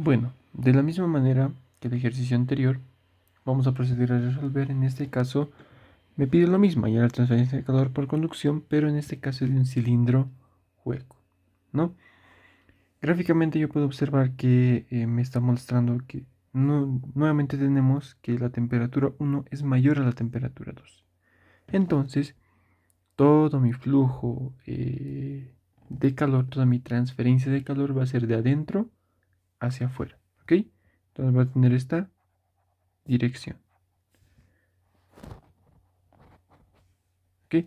Bueno, de la misma manera que el ejercicio anterior, vamos a proceder a resolver. En este caso, me pide lo mismo, hallar la transferencia de calor por conducción, pero en este caso es de un cilindro hueco, ¿no? Gráficamente yo puedo observar que me está mostrando que nuevamente tenemos que la temperatura 1 es mayor a la temperatura 2. Entonces, todo mi flujo de calor, toda mi transferencia de calor va a ser de adentro hacia afuera, ¿ok? Entonces va a tener esta dirección, ¿ok?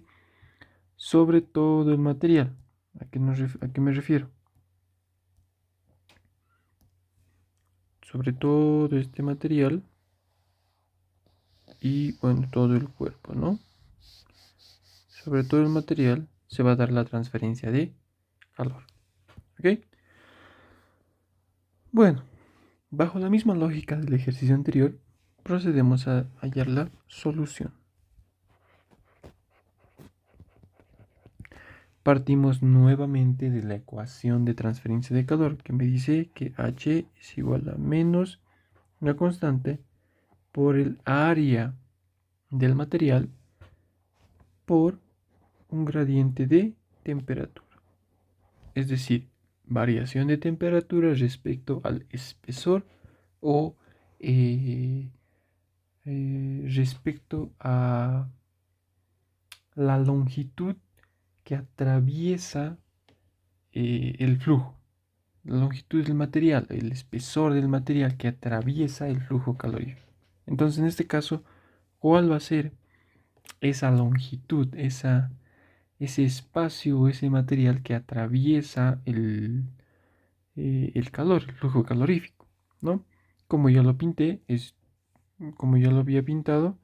Sobre todo el material. ¿A qué me refiero? Sobre todo este material y, bueno, todo el cuerpo, ¿no? Sobre todo el material se va a dar la transferencia de calor, ¿ok? Bueno, bajo la misma lógica del ejercicio anterior, procedemos a hallar la solución. Partimos nuevamente de la ecuación de transferencia de calor, que me dice que H es igual a menos una constante por el área del material por un gradiente de temperatura. Es decir, variación de temperatura respecto al espesor o respecto a la longitud que atraviesa el flujo. La longitud del material, el espesor del material que atraviesa el flujo calórico. Entonces, en este caso, ¿cuál va a ser esa longitud, ese espacio, ese material que atraviesa el calor, el flujo calorífico, ¿no? Como ya lo pinté, como ya lo había pintado,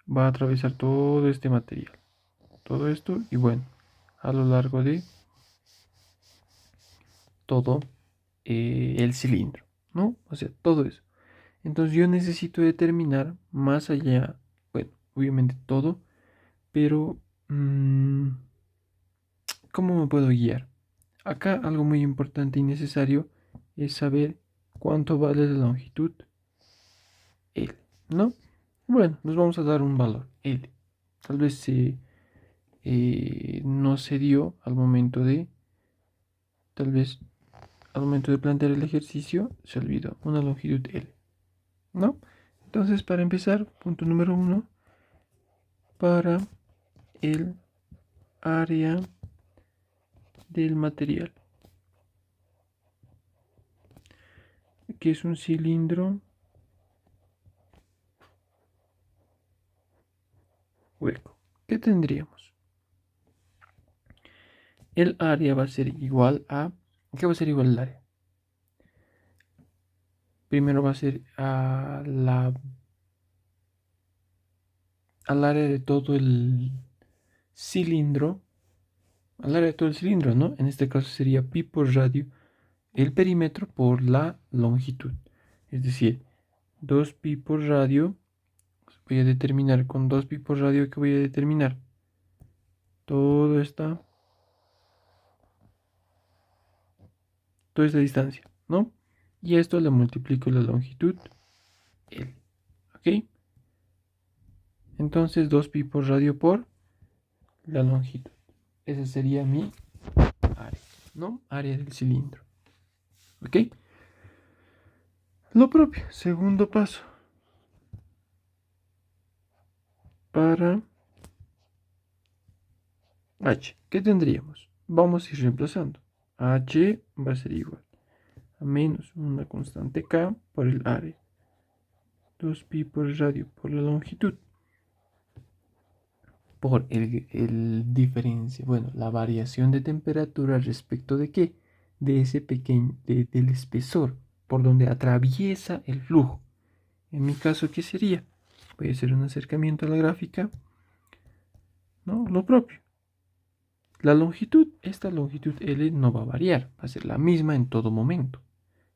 va a atravesar todo este material, todo esto y bueno, a lo largo de todo el cilindro, ¿no? O sea, todo eso. Entonces yo necesito determinar más allá, bueno, obviamente todo, pero ¿cómo me puedo guiar? Acá algo muy importante y necesario es saber cuánto vale la longitud L, ¿no? Bueno, nos vamos a dar un valor L. Tal vez no se dio tal vez al momento de plantear el ejercicio, se olvidó una longitud L, ¿no? Entonces, para empezar, punto número 1, para el área del material, que es un cilindro hueco. ¿Qué tendríamos? El área va a ser igual a... ¿Qué va a ser igual al área? Primero va a ser al área de todo el cilindro, al área de todo el cilindro, ¿no? En este caso sería pi por radio el perímetro por la longitud. Es decir, 2 pi por radio, voy a determinar con 2 pi por radio que voy a determinar toda esta, toda esta distancia, ¿no? Y esto le multiplico la longitud L, ¿ok? Entonces 2 pi por radio por la longitud. Ese sería mi área, ¿no? Área del cilindro, ¿ok? Lo propio, segundo paso, para H, ¿qué tendríamos? Vamos a ir reemplazando. H va a ser igual a menos una constante K por el área. 2 pi por radio por la longitud. Por el diferencia, bueno, la variación de temperatura respecto de qué? De ese pequeño, del espesor por donde atraviesa el flujo. En mi caso, ¿qué sería? Voy a hacer un acercamiento a la gráfica, ¿no? Lo propio. La longitud, esta longitud L no va a variar, va a ser la misma en todo momento.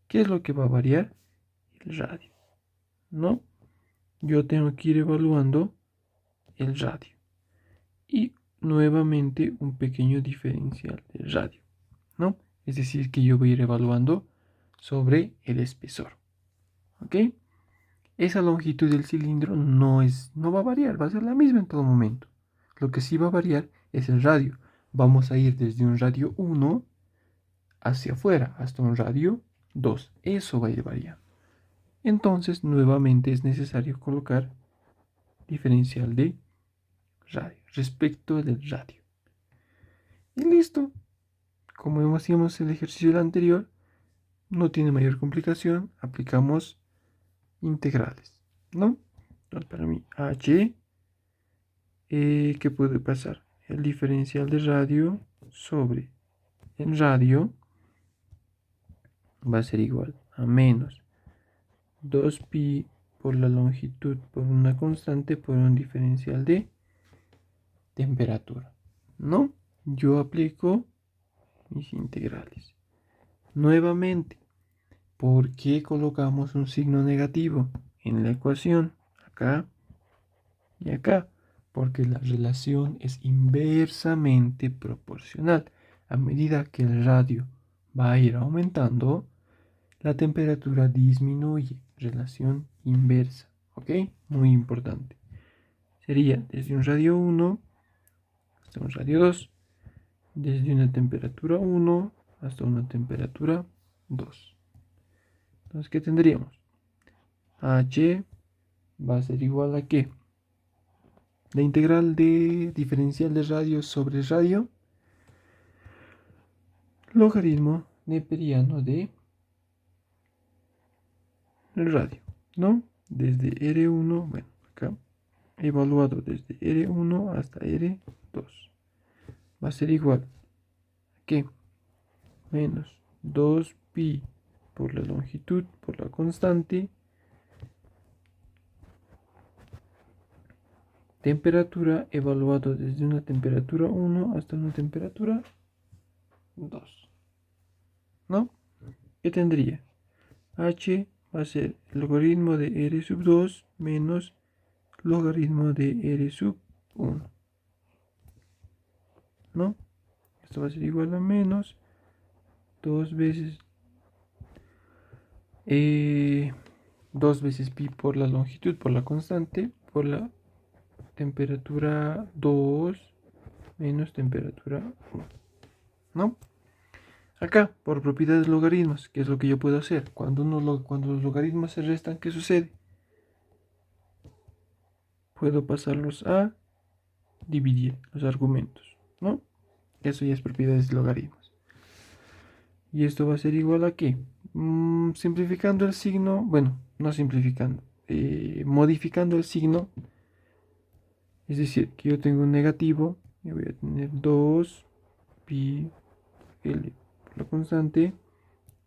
¿Qué es lo que va a variar? El radio, ¿no? Yo tengo que ir evaluando el radio. Y nuevamente un pequeño diferencial del radio, ¿no? Es decir, que yo voy a ir evaluando sobre el espesor. ¿Ok? Esa longitud del cilindro no va a variar, va a ser la misma en todo momento. Lo que sí va a variar es el radio. Vamos a ir desde un radio 1 hacia afuera hasta un radio 2. Eso va a ir variando. Entonces, nuevamente es necesario colocar diferencial de radio respecto del radio. Y listo. Como hacíamos el ejercicio del anterior, no tiene mayor complicación. Aplicamos integrales, ¿no? Entonces, para mí, H, ¿qué puede pasar? El diferencial de radio sobre el radio va a ser igual a menos 2pi por la longitud por una constante por un diferencial de temperatura, ¿no? Yo aplico mis integrales. Nuevamente, ¿por qué colocamos un signo negativo en la ecuación? Acá y acá. Porque la relación es inversamente proporcional. A medida que el radio va a ir aumentando, la temperatura disminuye. Relación inversa. ¿Ok? Muy importante. Sería desde un radio 1 hasta un radio 2. Desde una temperatura 1 hasta una temperatura 2. Entonces, ¿qué tendríamos? H va a ser igual a ¿qué? La integral de diferencial de radio sobre radio, logaritmo neperiano de el radio, ¿no? Desde R1, bueno, acá, evaluado desde R1 hasta R2. Va a ser igual a ¿qué? Menos 2pi por la longitud, por la constante, temperatura evaluado desde una temperatura 1 hasta una temperatura 2. ¿No? ¿Qué tendría? H va a ser el logaritmo de R sub 2 menos logaritmo de R sub 1. ¿No? Esto va a ser igual a menos 2 veces 2 veces pi por la longitud, por la constante, por la temperatura 2 menos temperatura 1. ¿No? Acá, por propiedades de logaritmos, ¿qué es lo que yo puedo hacer? Cuando los logaritmos se restan, ¿qué sucede? Puedo pasarlos a dividir los argumentos, ¿no? Eso ya es propiedades de logaritmos. Y esto va a ser igual a ¿qué? Simplificando el signo, bueno, no simplificando, modificando el signo. Es decir, que yo tengo un negativo, y voy a tener 2 pi L por la constante,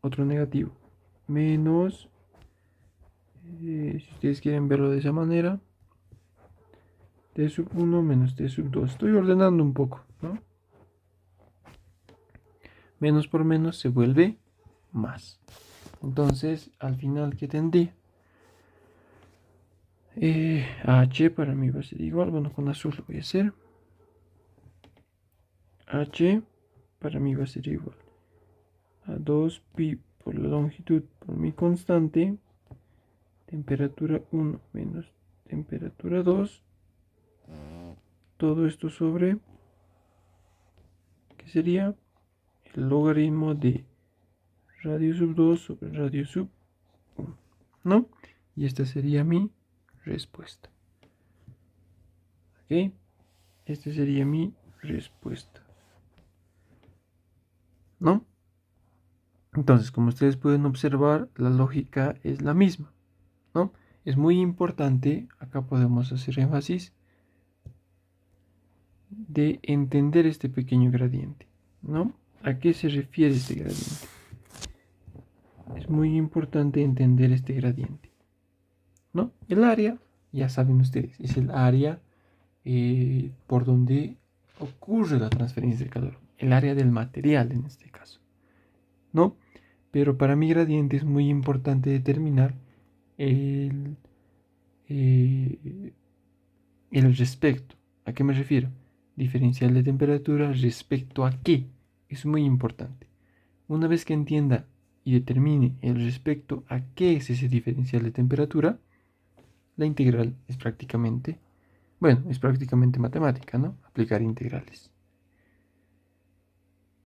otro negativo, menos, si ustedes quieren verlo de esa manera, t sub 1 menos t sub 2. Estoy ordenando un poco, ¿no? Menos por menos se vuelve más. Entonces, al final, ¿qué tendría? H para mí va a ser igual, bueno, con azul lo voy a hacer. H para mí va a ser igual a 2pi por la longitud por mi constante, temperatura 1 menos temperatura 2, todo esto sobre, ¿qué sería? El logaritmo de radio sub 2 sobre radio sub 1, ¿no? Y esta sería mi respuesta. ¿Ok? Esta sería mi respuesta, ¿no? Entonces, como ustedes pueden observar, la lógica es la misma, ¿no? Es muy importante, acá podemos hacer énfasis, de entender este pequeño gradiente, ¿no? ¿A qué se refiere este gradiente? Es muy importante entender este gradiente, ¿no? El área, ya saben ustedes, es el área por donde ocurre la transferencia de calor, el área del material en este caso, ¿no? Pero para mi gradiente es muy importante determinar el, el respecto. ¿A qué me refiero? Diferencial de temperatura respecto a qué. Es muy importante. Una vez que entienda y determine el respecto a qué es ese diferencial de temperatura, la integral es prácticamente, bueno, es prácticamente matemática, ¿no? Aplicar integrales.